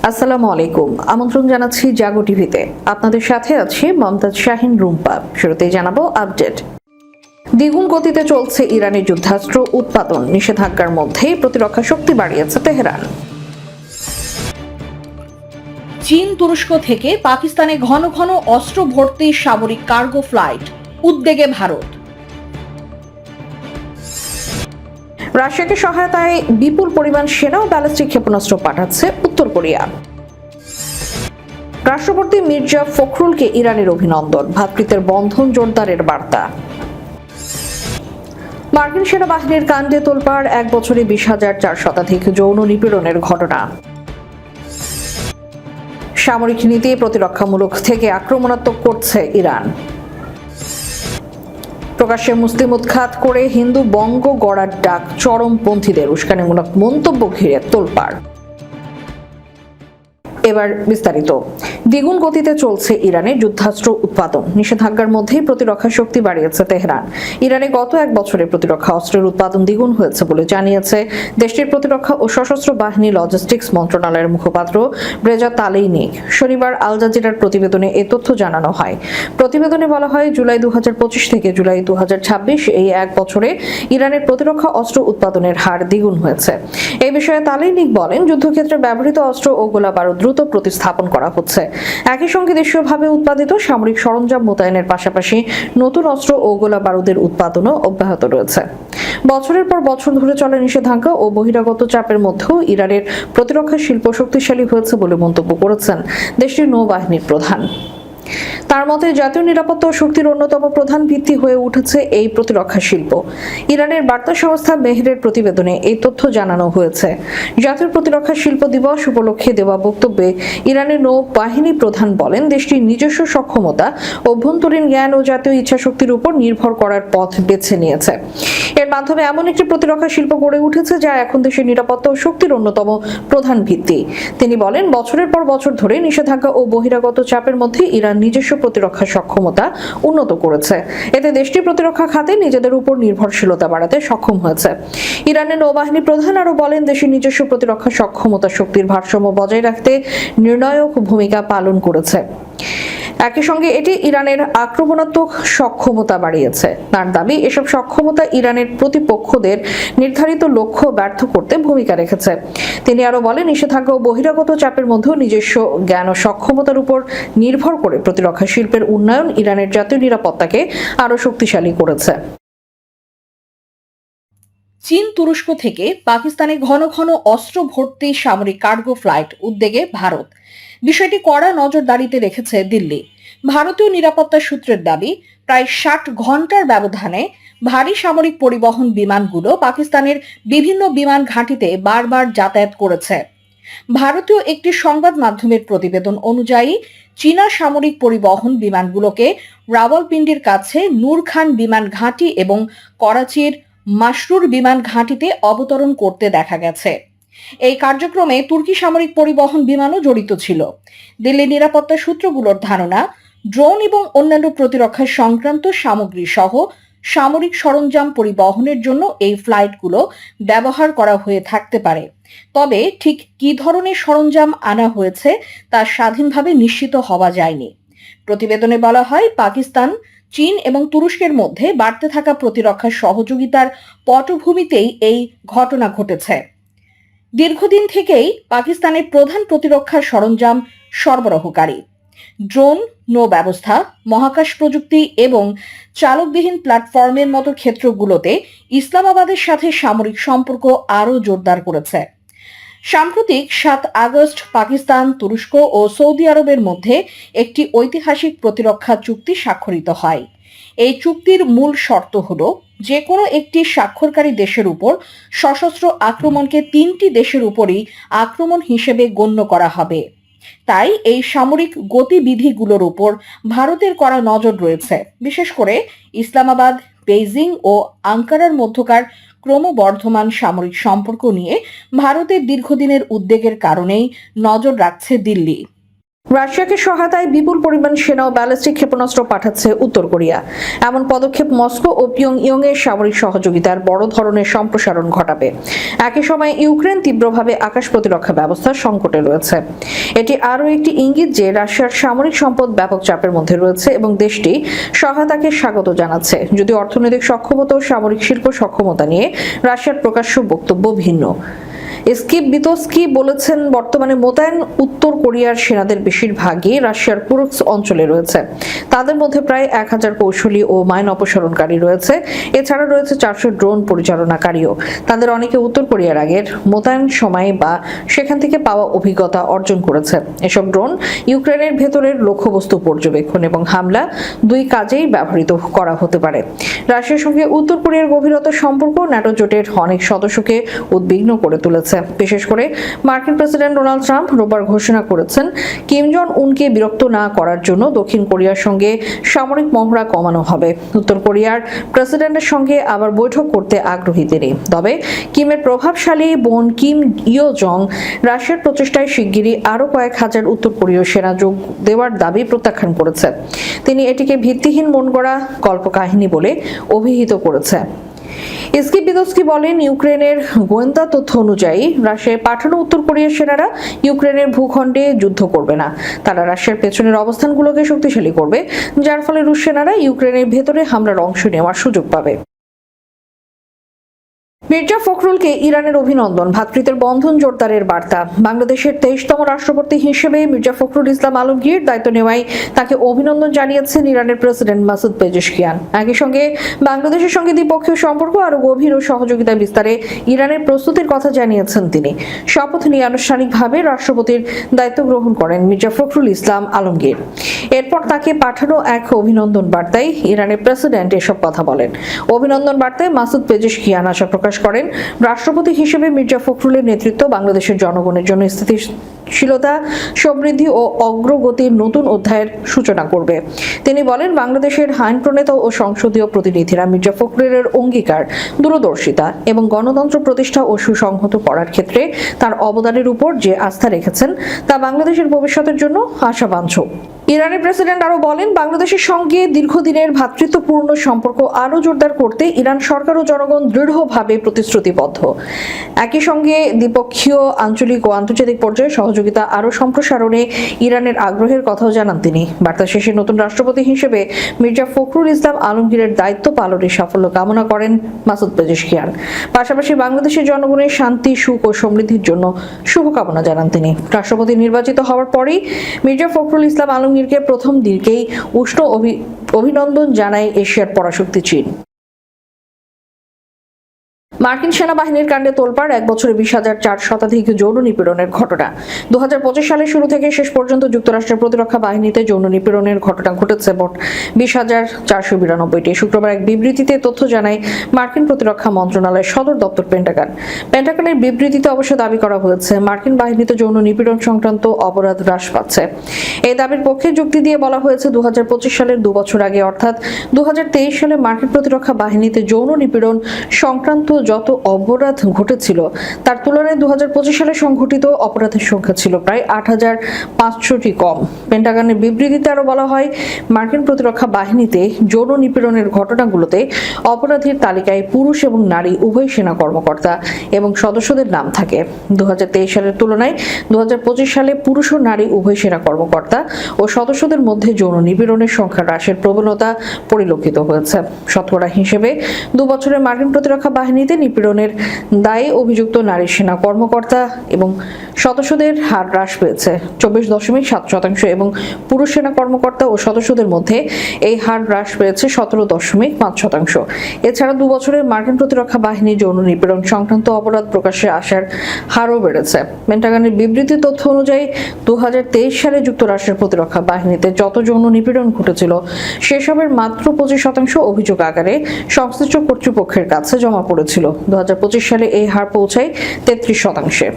আসসালামু আলাইকুম। আমন্ত্রণ জানাচ্ছি জাগো টিভিতে। আপনাদের সাথে আছে মমতাজ শাহিন রুম্পা। শুরুতেই জানাবো আপডেট। দ্বিগুণ গতিতে চলছে ইরানের যুদ্ধাস্ত্র উৎপাদন, নিষেধাজ্ঞার মধ্যেই প্রতিরক্ষা শক্তি বাড়িয়েছে তেহরান। চীন তুরস্ক থেকে পাকিস্তানে ঘন ঘন অস্ত্র ভর্তি সামরিক কার্গো ফ্লাইট, উদ্বেগে ভারত। রাশিয়াকে সহায়তায় বিপুল পরিমাণ সেনা ও ব্যালিস্টিক ক্ষেপণাস্ত্র পাঠাচ্ছে উত্তর কোরিয়া। রাষ্ট্রপতি মির্জা ফখরুলকে ইরানের অভিনন্দন, ভ্রাতৃত্বের বন্ধন জোরদারের বার্তা। মার্কিন সেনাবাহিনীর কাণ্ডে তোলপাড়, 1 বছরে 20,000 শতাধিক যৌন নিপীড়নের ঘটনা। সামরিক নীতি প্রতিরক্ষামূলক থেকে আক্রমণাত্মক করছে ইরান। প্রকাশ্যে মুসলিম উৎখাত করে হিন্দু বঙ্গ গড়ার ডাক চরমপন্থীদের, উস্কানিমূলক মন্তব্য ঘিরে তোলপাড়। এবার বিস্তারিত। দ্বিগুণ গতিতে চলছে ইরানের যুদ্ধাস্ত্র উৎপাদন, নিষেধাজ্ঞার মধ্যেই প্রতিরক্ষা শক্তি বাড়িয়েছে তেহরান। ইরানে গত 1 বছরে প্রতিরক্ষা অস্ত্রের উৎপাদন দ্বিগুণ হয়েছে বলে জানিয়েছে দেশটির প্রতিরক্ষা ও সশস্ত্র বাহিনী লজিস্টিক্স মন্ত্রণালয়ের মুখপাত্র রেজা তালেইনিক। শনিবার আল জাজিরার প্রতিবেদনে এ তথ্য জানানো হয়। প্রতিবেদনে বলা হয়, জুলাই 2025 থেকে জুলাই 2026 এই 1 বছরে ইরানের প্রতিরক্ষা অস্ত্র উৎপাদনের হার দ্বিগুণ হয়েছে। এই বিষয়ে তালেইনিক বলেন, যুদ্ধক্ষেত্রে ব্যবহৃত অস্ত্র ও গোলাবারুদ দ্রুত প্রতিস্থাপন করা হচ্ছে। একই সঙ্গে দেশীয়ভাবে উৎপাদিত সামরিক সরঞ্জাম মোতায়েনের পাশাপাশি নতুন অস্ত্র ও গোলা বারুদের উৎপাদনও অব্যাহত রয়েছে। বছরের পর বছর ধরে চলা নিষেধাজ্ঞা ও বহিরাগত চাপের মধ্যেও ইরানের প্রতিরক্ষা শিল্প শক্তিশালী হয়েছে বলে মন্তব্য করেছেন দেশটির নৌবাহিনীর প্রধান। তার মতে, জাতীয় নিরাপত্তা ও শক্তির অন্যতম প্রধান ভিত্তি হয়ে উঠেছে এই প্রতিরক্ষা শিল্প। ইরানের বার্তা সংস্থা মেহরের প্রতিবেদনে এই তথ্য জানানো হয়েছে। জাতীয় প্রতিরক্ষা শিল্প দিবস উপলক্ষে দেওয়া বক্তব্যে ইরানের নৌবাহিনী প্রধান বলেন, দেশটির নিজস্ব সক্ষমতা, অভ্যন্তরীণ জ্ঞান ও জাতীয় ইচ্ছাশক্তির উপর নির্ভর করার পথ বেছে নিয়েছে। এর মাধ্যমে এমন একটি প্রতিরক্ষা শিল্প গড়ে উঠেছে যা এখন দেশের নিরাপত্তা ও শক্তির অন্যতম প্রধান ভিত্তি। তিনি বলেন, বছরের পর বছর ধরে নিষেধাজ্ঞা ও বহিরাগত চাপের মধ্যে ইরান নিজস্ব প্রতিরক্ষা সক্ষমতা উন্নত করেছে। এতে দেশটি প্রতিরক্ষা খাতে নিজেদের উপর নির্ভরশীলতা বাড়াতে সক্ষম হয়েছে। ইরানের নৌবাহিনী প্রধান আরো বলেন, দেশের নিজস্ব প্রতিরক্ষা সক্ষমতা শক্তির ভারসাম্য বজায় রাখতে নির্ণায়ক ভূমিকা পালন করেছে। একই সঙ্গে এটি ইরানের আক্রমণাত্মক সক্ষমতা বাড়িয়েছে। তার দাবি, এসব সক্ষমতা ইরানের প্রতিপক্ষদের নির্ধারিত লক্ষ্য ব্যর্থ করতে ভূমিকা রেখেছে। তিনি আরো বলেন, নিষেধাজ্ঞা ও বহিরাগত চাপের মধ্যেও নিজস্ব জ্ঞান ও সক্ষমতার উপর নির্ভর করে প্রতিরক্ষা শিল্পের উন্নয়ন ইরানের জাতীয় নিরাপত্তাকে আরো শক্তিশালী করেছে। চীন তুরস্ক থেকে পাকিস্তানে ঘন ঘন অস্ত্র ভর্তি সামরিক কার্গো ফ্লাইট, উদ্বেগে ভারত। বিষয়টি কড়া নজরদারিতে রেখেছে দিল্লি। ভারতীয় নিরাপত্তা সূত্রের দাবি, প্রায় 60 ঘন্টার ব্যবধানে ভারী সামরিক পরিবহন বিমানগুলো পাকিস্তানের বিভিন্ন বিমান ঘাঁটিতে বারবার যাতায়াত করেছে। ভারতীয় একটি সংবাদ মাধ্যমের প্রতিবেদন অনুযায়ী, চীনা সামরিক পরিবহন বিমানগুলোকে রাওয়ালপিন্ডির কাছে নূর খান বিমান ঘাঁটি এবং করাচির মাসরুর বিমান ঘাঁটিতে অবতরণ করতে দেখা গেছে। এই কার্যক্রমে তুর্কি সামরিক পরিবহন বিমানও জড়িত ছিল। দিল্লি নিরাপত্তা সূত্রগুলোর ধারণা, ড্রোন এবং অন্যান্য প্রতিরক্ষা সংক্রান্ত সামগ্রী সহ সামরিক সরঞ্জাম পরিবহনের জন্য এই ফ্লাইটগুলো ব্যবহার করা হয়ে থাকতে পারে। তবে ঠিক কী ধরনের সরঞ্জাম আনা হয়েছে তা স্বাধীনভাবে নিশ্চিত হওয়া যায়নি। প্রতিবেদনে বলা হয়, পাকিস্তান, চীন এবং তুরস্কের মধ্যে বাড়তে থাকা প্রতিরক্ষা সহযোগিতার পটভূমিতেই এই ঘটনা ঘটেছে। দীর্ঘদিন থেকেই পাকিস্তানের প্রধান প্রতিরক্ষা সরঞ্জাম সরবরাহকারী ড্রোন, নৌ ব্যবস্থা, মহাকাশ প্রযুক্তি এবং চালকবিহীন প্ল্যাটফর্মের মতো ক্ষেত্রগুলোতে ইসলামাবাদের সাথে সামরিক সম্পর্ক আরও জোরদার করেছে। সাম্প্রতিক 7 আগস্ট পাকিস্তান, তুরস্ক ও সৌদি আরবের মধ্যে একটি ঐতিহাসিক প্রতিরক্ষা চুক্তি স্বাক্ষরিত হয়। এই চুক্তির মূল শর্ত হল, যে কোনো একটি স্বাক্ষরকারী দেশের উপর সশস্ত্র আক্রমণকে 3টি দেশের উপরই আক্রমণ হিসেবে গণ্য করা হবে। তাই এই সামরিক গতিবিধিগুলোর উপর ভারতের কড়া নজর রয়েছে। বিশেষ করে ইসলামাবাদ, বেইজিং ও আঙ্কারার মধ্যকার ক্রমবর্ধমান সামরিক সম্পর্ক নিয়ে ভারতের দীর্ঘদিনের উদ্বেগের কারণেই নজর রাখছে দিল্লি। রাশিয়াকে সহায়তায় বিপুল পরিমাণ সেনা ও ব্যালিস্টিক ক্ষেপণাস্ত্র পাঠাচ্ছে উত্তর কোরিয়া। এমন পদক্ষেপ মস্কো ও পিয়ংইয়ং এর সামরিক সহযোগিতার বড় ধরনের সম্প্রসারণ ঘটাবে। একই সময় ইউক্রেন তীব্রভাবে আকাশ প্রতিরক্ষা ব্যবস্থার সংকটে রয়েছে। এটি আরও একটি ইঙ্গিত যে রাশিয়ার সামরিক সম্পদ ব্যাপক চাপের মধ্যে রয়েছে এবং দেশটি সহায়তাকে স্বাগত জানাচ্ছে, যদিও অর্থনৈতিক সক্ষমতা ও সামরিক শিল্প সক্ষমতা নিয়ে রাশিয়ার প্রকাশ্য বক্তব্য ভিন্ন। স্কিপ বলেছেন, বর্তমানে মোতায়েন উত্তর কোরিয়ার সেনাদের বেশিরভাগই রাশিয়ার কুরস্ক অঞ্চলে রয়েছে। তাদের মধ্যে প্রায় 1000 কৌশলী ও মাইন অপসারণকারী রয়েছে। এছাড়া রয়েছে 400 ড্রোন পরিচালনাকারীও। তাদের অনেকে উত্তর কোরিয়ার আগের মোতায়েন সময় বা সেখান থেকে পাওয়া অভিজ্ঞতা অর্জন করেছে। এসব ড্রোন ইউক্রেনের ভেতরের লক্ষ্যবস্তু পর্যবেক্ষণ এবং হামলা দুই কাজেই ব্যবহৃত করা হতে পারে। রাশিয়ার সঙ্গে উত্তর কোরিয়ার গভীরতর সম্পর্ক ন্যাটো জোটের অনেক সদস্যকে উদ্বিগ্ন করে তুলেছে। বিশেষ করে মার্কিন প্রেসিডেন্ট ডোনাল্ড ট্রাম্প রোববার ঘোষণা করেছেন কিম জং উনকে বিরক্ত না করার জন্য দক্ষিণ কোরিয়ার সঙ্গে সামরিক মহড়া কমানো হবে। উত্তর কোরিয়ার প্রেসিডেন্টের সঙ্গে আবার বৈঠক করতে আগ্রহী তিনি। তবে কিমের প্রভাবশালী বোন কিম ইয়ো জং রাশিয়ার প্রচেষ্টায় শিগগিরই আরও কয়েক হাজার উত্তর কোরীয় সেনা যোগ দেওয়ার দাবি প্রত্যাখ্যান করেছে। তিনি এটিকে ভিত্তিহীন মন গড়া কল্পকাহিনী বলে অভিহিত করেছে। স্কিপ বলেন, ইউক্রেনের গোয়েন্দা তথ্য অনুযায়ী রাশিয়ায় পাঠানো উত্তর কোরিয়ার সেনারা ইউক্রেনের ভূখণ্ডে যুদ্ধ করবে না। তারা রাশিয়ার পেছনের অবস্থানগুলোকে শক্তিশালী করবে, যার ফলে রুশ সেনারা ইউক্রেনের ভেতরে হামলার অংশ নেওয়ার সুযোগ পাবে। মির্জা ফখরুলকে ইরানের অভিনন্দন, ভ্রাতৃত্বের বন্ধন জোরদারের বার্তা। বাংলাদেশের 23তম রাষ্ট্রপতি হিসেবে মির্জা ফখরুল ইসলাম আলমগীর দায়িত্ব নেওয়ায় তাকে অভিনন্দন জানিয়েছেন ইরানের প্রেসিডেন্ট মাসুদ পেজেশকিয়ান। একই সঙ্গে বাংলাদেশের সঙ্গে দ্বিপক্ষীয় সম্পর্ক আরও গভীর ও সহযোগিতা বিস্তারে ইরানের প্রস্তুতির কথা জানিয়েছেন তিনি। শপথ নিয়ে আনুষ্ঠানিকভাবে রাষ্ট্রপতির দায়িত্ব গ্রহণ করেন মির্জা ফখরুল ইসলাম আলমগীর। এরপর তাকে পাঠানো এক অভিনন্দন বার্তায় ইরানের প্রেসিডেন্ট এসব কথা বলেন। অভিনন্দন বার্তায় মাসুদ পেজেশকিয়ান আশা প্রকাশ করেন, রাষ্ট্রপতি হিসেবে মির্জা ফখরুলের নেতৃত্ব বাংলাদেশের জনগণের জন্য স্থিতিশীলতা, সমৃদ্ধি ও অগ্রগতির নতুন অধ্যায়ের সূচনা করবে। তিনি বলেন, বাংলাদেশের আইন প্রণেতা ও সংসদীয় প্রতিনিধিরা মির্জা ফখরুলের অঙ্গীকার, দূরদর্শিতা এবং গণতন্ত্র প্রতিষ্ঠা ও সুসংহত করার ক্ষেত্রে তার অবদানের উপর যে আস্থা রেখেছেন তা বাংলাদেশের ভবিষ্যতের জন্য আশাবাঞ্ছক। ইরানের প্রেসিডেন্ট আরো বলেন, বাংলাদেশের সঙ্গে দীর্ঘদিনের ভ্রাতৃত্বপূর্ণ সম্পর্ক আরো জোরদার করতে ইরান সরকার ও জনগণ দৃঢ়ভাবে প্রতিশ্রুতিবদ্ধ। একই সঙ্গে দ্বিপক্ষীয়, আঞ্চলিক ও আন্তর্জাতিক পর্যায়ে সহযোগিতা আরো সম্প্রসারণে ইরানের আগ্রহের কথাও জানান তিনি। বার্তা শেষে নতুন রাষ্ট্রপতি হিসেবে মির্জা ফখরুল ইসলাম আলমগীরের দায়িত্ব পালনের সাফল্য কামনা করেন মাসুদ পেজেশকিয়ান। পাশাপাশি বাংলাদেশের জনগণের শান্তি, সুখ ও সমৃদ্ধির জন্য শুভকামনা জানান তিনি। রাষ্ট্রপতি নির্বাচিত হওয়ার পরেই মির্জা ফখরুল ইসলাম আলমগীরকে প্রথম দিকেই উষ্ণ অভিনন্দন জানায় এশিয়ার পরাশক্তি চীন। মার্কিন সেনাবাহিনীর কাণ্ডে তোলপাড়, 1 বছরে 20,004 শতাধিক যৌন নিপীড়নের ঘটনা। 2025 সালের শুরু থেকে শেষ পর্যন্ত যুক্তরাষ্ট্রের প্রতিরক্ষা বাহিনীতে যৌন নিপীড়নের ঘটনা ঘটেছে মোট 20,492টি। শুক্রবার এক বিবৃতিতে তথ্য জানায় মার্কিন প্রতিরক্ষা মন্ত্রণালয়ের সদর দপ্তর পেন্টাগনের বিবৃতিতে অবশ্য দাবি করা হয়েছে, মার্কিন বাহিনীতে যৌন নিপীড়ন সংক্রান্ত অপরাধ হ্রাস পাচ্ছে। এই দাবির পক্ষে যুক্তি দিয়ে বলা হয়েছে, 2025 সালের 2 বছর আগে অর্থাৎ 2023 সালে মার্কিন প্রতিরক্ষা বাহিনীতে যৌন নিপীড়ন সংক্রান্ত যত অপরাধ ঘটেছিল তার তুলনায় 2025 সালে সংঘটিত অপরাধের সংখ্যা ছিল প্রায় 8,500টি কম। পেন্টাগনের বিবৃতিতে আরো বলা হয়, মার্কিন প্রতিরক্ষা বাহিনীতে যৌন নিপীড়নের ঘটনাগুলোতে অপরাধীর তালিকায় পুরুষ এবং নারী উভয় সেনা কর্মকর্তা এবং সদস্যদের নাম থাকে। 2023 সালের তুলনায় 2025 সালে পুরুষ ও নারী উভয় সেনা কর্মকর্তা ও সদস্যদের মধ্যে যৌন নিপীড়নের সংখ্যা হ্রাসের প্রবণতা পরিলক্ষিত হয়েছে। শতকরা হিসেবে 2 বছরে মার্কিন প্রতিরক্ষা বাহিনীতে নিপীড়নের দায়ে অভিযুক্ত নারী সেনা কর্মকর্তা এবং সদস্যদের হার হ্রাস পেয়েছে 24.7% এবং পুরুষ সেনা কর্মকর্তা ও সদস্যদের মধ্যে এই হার হ্রাস পেয়েছে 17.5%। এছাড়া 2 বছরে মার্কিন প্রতিরক্ষা বাহিনী যৌন নিপীড়ন সংক্রান্ত অপরাধ প্রকাশ্যে আসার হারও বেড়েছে। পেন্টাগনের বিবৃতি তথ্য অনুযায়ী 2023 সালে যুক্তরাষ্ট্রের প্রতিরক্ষা বাহিনীতে যত যৌন নিপীড়ন ঘটেছিল সেসবের মাত্র 25% অভিযোগ আকারে সংশ্লিষ্ট কর্তৃপক্ষের কাছে জমা পড়েছিল। 2025 সালে এই হার পৌঁছায় 33%।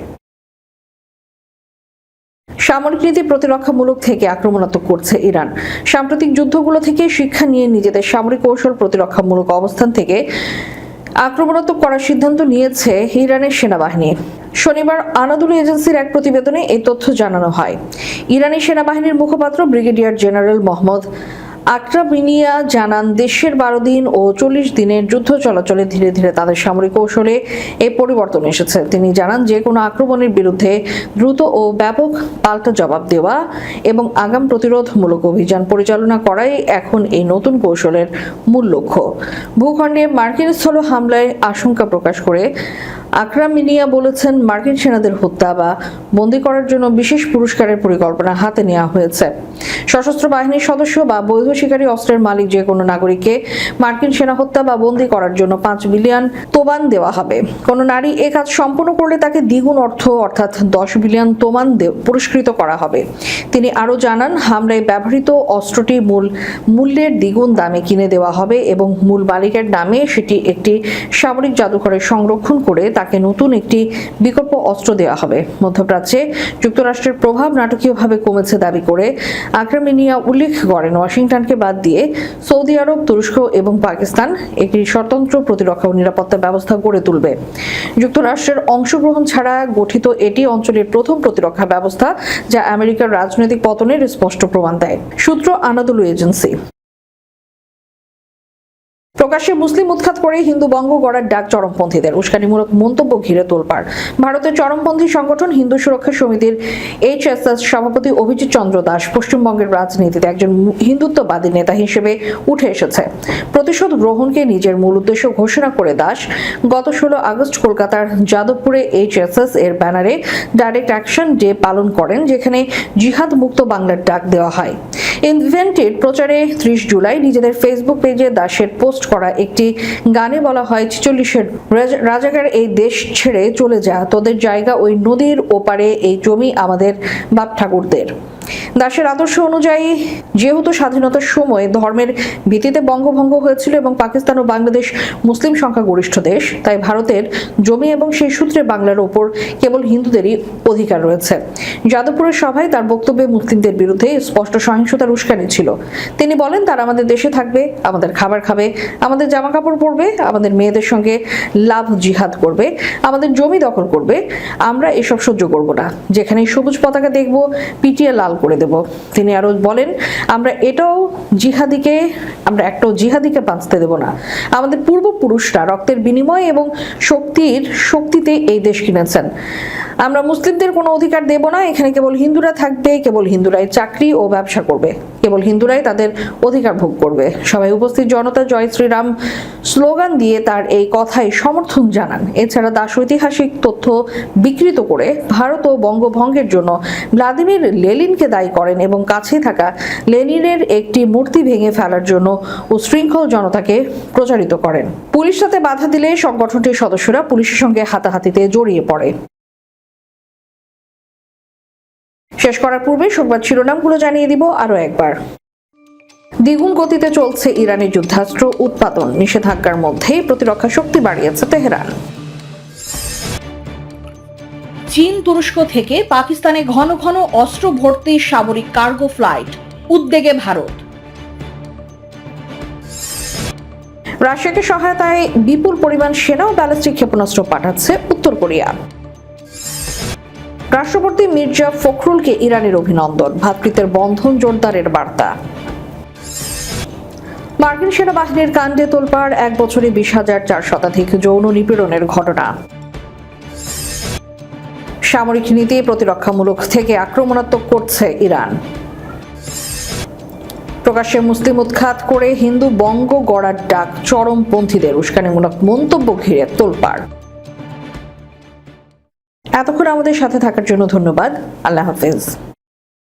সামরিক নীতি প্রতিরক্ষামূলক থেকে আক্রমণাত্মক করছে ইরান। সাম্প্রতিক যুদ্ধগুলো থেকে শিক্ষা নিয়ে নিজেদের সামরিক কৌশল প্রতিরক্ষামূলক অবস্থান থেকে আক্রমণাত্মক করার সিদ্ধান্ত নিয়েছে ইরানের সেনাবাহিনী। শনিবার আনাদুলু এজেন্সির এক প্রতিবেদনে এই তথ্য জানানো হয়। ইরানি সেনাবাহিনীর মুখপাত্র ব্রিগেডিয়ার জেনারেল মোহাম্মদ আকরামিনিয়া জানান, দেশের 12 দিন ও 40 দিনের যুদ্ধ চলাচলে ধীরে ধীরে তাদের সামরিক কৌশলে এই পরিবর্তন এসেছে। তিনি জানান, যে কোনো আক্রমণের বিরুদ্ধে দ্রুত ও ব্যাপক পাল্টা জবাব দেওয়া এবং আগাম প্রতিরোধমূলক অভিযান পরিচালনা করাই এখন এই নতুন কৌশলের মূল লক্ষ্য। ভূখণ্ডে মার্কিন স্থল হামলায় আশঙ্কা প্রকাশ করে আকরামিনিয়া বলেছেন, মার্কিন সেনাদের হত্যা বা বন্দী করার জন্য বিশেষ পুরস্কারের পরিকল্পনা হাতে নেওয়া হয়েছে। সশস্ত্র বাহিনীর সদস্য বা বৈধ শিকারী অস্ত্রের মালিক যে কোনো নাগরিককে মার্কিন সেনা হত্যা বা বন্দী করার জন্য 5 বিলিয়ন তোমান দেওয়া হবে। কোনো নারী এ কাজ সম্পূর্ণ করলে তাকে দ্বিগুণ অর্থ অর্থাৎ 10 বিলিয়ন তোমান পুরস্কৃত করা হবে। তিনি আরও জানান, হামলায় ব্যবহৃত অস্ত্রটি মূল্যের দ্বিগুণ দামে কিনে দেওয়া হবে এবং মূল মালিকের নামে সেটি একটি সামরিক জাদুঘরে সংরক্ষণ করে তাকে নতুন একটি বিকল্প অস্ত্র দেওয়া হবে। মধ্যপ্রাচ্যে যুক্তরাষ্ট্রের প্রভাব নাটকীয়ভাবে কমেছে দাবি করে আকরামিনিয়া উল্লেখ করেন, ওয়াশিংটনকে বাদ দিয়ে সৌদি আরব, তুরস্ক এবং পাকিস্তান একটি স্বতন্ত্র প্রতিরক্ষা ও নিরাপত্তা ব্যবস্থা গড়ে তুলবে। যুক্তরাষ্ট্রের অংশগ্রহণ ছাড়া গঠিত এটি অঞ্চলের প্রথম প্রতিরক্ষা ব্যবস্থা, যা আমেরিকার রাজনৈতিক পতনের স্পষ্ট প্রমাণ দেয়। সূত্র আনাদুলু এজেন্সি। প্রকাশ্যে মুসলিম উৎখাত করে হিন্দু বঙ্গ গড়ার ডাক চরমপন্থীদের, উস্কানিমূলক মন্তব্য ঘিরে তোলপাড়। ভারতের চরমপন্থী সংগঠন হিন্দু সুরক্ষা সমিতির HSS সভাপতি অভিজিৎ চন্দ্র দাস পশ্চিমবঙ্গের রাজনীতিতে একজন হিন্দুত্ববাদী নেতা হিসেবে উঠে এসেছে। প্রতিশোধ গ্রহণকে নিজের মূল উদ্দেশ্য ঘোষণা করে দাস গত 16 আগস্ট কলকাতার যাদবপুরে HSS এর ব্যানারে ডাইরেক্ট অ্যাকশন ডে পালন করেন, যেখানে জিহাদ মুক্ত বাংলার ডাক দেওয়া হয়। ইভেন্টের প্রচারে 30 জুলাই নিজেদের ফেসবুক পেজে দাসের পোস্ট করা একটি গানে বলা হয়, 46-এর রাজাকার এই দেশ ছেড়ে চলে যা, তোদের জায়গা ওই নদীর ওপারে, এই জমি আমাদের বাপ ঠাকুরদের। দাসের আদর্শ অনুযায়ী যেহেতু স্বাধীনতার সময় ধর্মের ভিত্তিতে বঙ্গভঙ্গ হয়েছিল এবং পাকিস্তান ও বাংলাদেশ মুসলিম সংখ্যাগরিষ্ঠ দেশ, তাই ভারতের জমি এবং সেই সূত্রে বাংলার ওপর কেবল হিন্দুদেরই অধিকার রয়েছে। যাদবপুরের সভায় তার বক্তব্যে মুসলিমদের বিরুদ্ধে স্পষ্ট সহিংসতার উস্কানি ছিল। তিনি বলেন, তারা আমাদের দেশে থাকবে, আমাদের খাবার খাবে, আমাদের জামা কাপড় পরবে, আমাদের মেয়েদের সঙ্গে লাভ জিহাদ করবে, আমাদের জমি দখল করবে। আমরা এসব সহ্য করব না। যেখানে সবুজ পতাকা দেখব, পিটিয়ে লাল করে দেব। তিনি আরো বলেন, আমরা একটাও জিহাদিকে বাঁচতে দেব না। আমাদের পূর্বপুরুষরা রক্তের বিনিময় এবং শক্তিতে এই দেশ কিনেছেন। আমরা মুসলিমদের কোনো অধিকার দেব না। এখানে কেবল হিন্দুরা থাকবে, কেবল হিন্দুরাই চাকরি ও ব্যবসা করবে, কেবল হিন্দুরাই তাদের অধিকার ভোগ করবে। সবাই উপস্থিত জনতা জয় শ্রীরাম স্লোগান দিয়ে তার এই কথায় সমর্থন জানান। এছাড়া দাস ঐতিহাসিক তথ্য বিকৃত করে ভারত ও বঙ্গভঙ্গের জন্য ভ্লাদিমির লেনিনকে দায়ী করেন এবং কাছে থাকা লেনিনের একটি মূর্তি ভেঙে ফেলার জন্য উচ্ছৃঙ্খল জনতাকে প্রচারিত করেন। পুলিশ তাতে বাধা দিলে সংগঠনটির সদস্যরা পুলিশের সঙ্গে হাতাহাতিতে জড়িয়ে পড়ে। শেষ করার পূর্বে সংবাদ শিরোনামগুলো জানিয়ে দিব আরো একবার। দ্বিগুণ গতিতে চলছে ইরানের যুদ্ধাস্ত্র উৎপাদন, নিষেধাজ্ঞার মধ্যেই প্রতিরক্ষা শক্তি বাড়িয়েছে তেহরান। চীন তুরস্ক থেকে পাকিস্তানে ঘন ঘন অস্ত্র ভর্তি সামরিক কার্গো ফ্লাইট, উদ্বেগে ভারত। রাশিয়াকে সহায়তায় বিপুল পরিমাণ সেনা ও ব্যালিস্টিক ক্ষেপণাস্ত্র পাঠাচ্ছে উত্তর কোরিয়া। রাষ্ট্রপতি মির্জা ফখরুলকে ইরানের অভিনন্দন, ভ্রাতৃত্বের বন্ধন জোরদারের বার্তা। মার্কিন সেনাবাহিনীর কাণ্ডে তোলপাড়, 1 বছরে 20,000 শতাধিক যৌন নিপীড়নের ঘটনা। সামরিক নীতি প্রতিরক্ষামূলক থেকে আক্রমণাত্মক করছে ইরান। প্রকাশ্যে মুসলিম উৎখাত করে হিন্দু বঙ্গ গড়ার ডাক চরমপন্থীদের, উস্কানিমূলক মন্তব্য ঘিরে তোলপাড়। এতক্ষণ আমাদের সাথে থাকার জন্য ধন্যবাদ। আল্লাহ হাফেজ।